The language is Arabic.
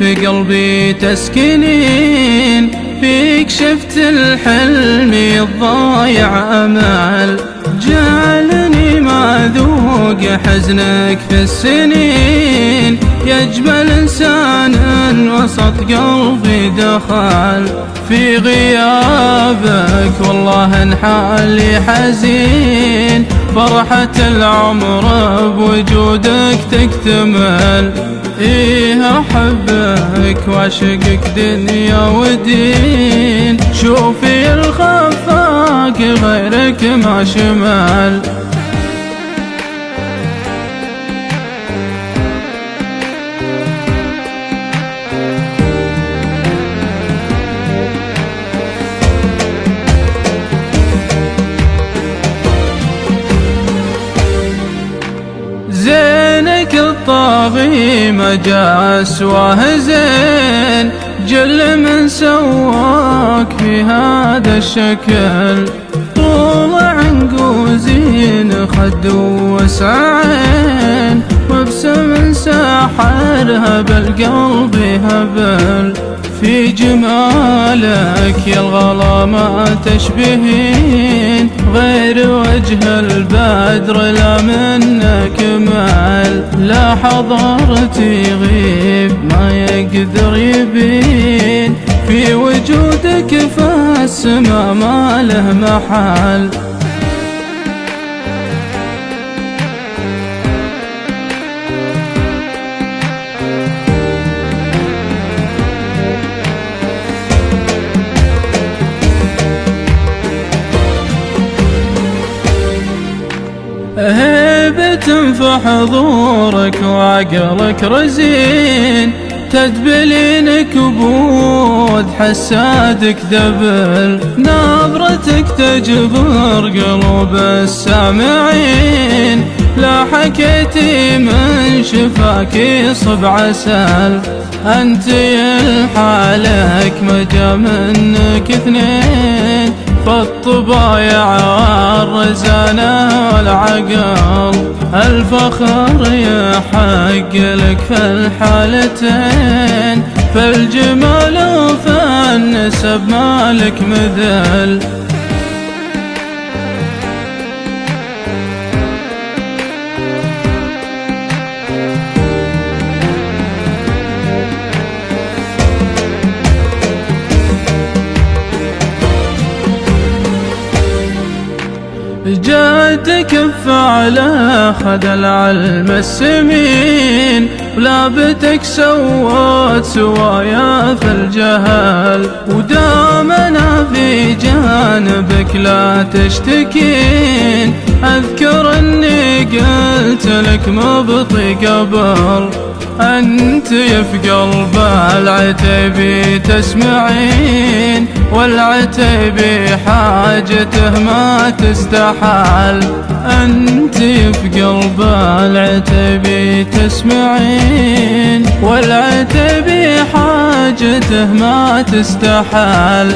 في قلبي تسكنين، فيك شفت الحلم الضايع أمل، جعلني ما ذوق حزنك في السنين، يجمل إنسان وسط قلبي دخل في غيابك، والله إن حالي حزين، فرحة العمر بوجودك تكتمل. إيه أحبك وأعشقك دنيا ودين، شوفي الخفاق غيرك ما شمال. زينك الطاغي ما جاء سواه زين، جل من سواك في هذا الشكل، طول عنقوزين خد وسع عين، وابسم ساحرها بالقلب هبل، في جمالك يا الغلا ما تشبهين، غير وجه البدر لا منك مال، لا حضرتي غيب ما يقدر يبين، في وجودك فالسما ما له محل. هيبة في حضورك وعقلك رزين، تدبلين كبود حسادك دبل، نظرتك تجبر قلوب السامعين، لا حكيتي من شفاكي صب عسل، انت لحالك ما جا منك اثنين، فالطبايع والرزانة والعقل، الفخر يحق لك في الحالتين، فالجمال وفي النسب مالك مثل. جاتك بفعله خذ العلم السمين، ولابتك سوت سوايا في الجهل، ودامنا في جانبك لا تشتكين، أذكر أني قلت لك مبطي قبل، أنت في قلب العتيبي تسمعين، والعتيبي حاجته ما تستحال، أنت في قلب العتيبي تسمعين، والعتيبي حاجته ما تستحال.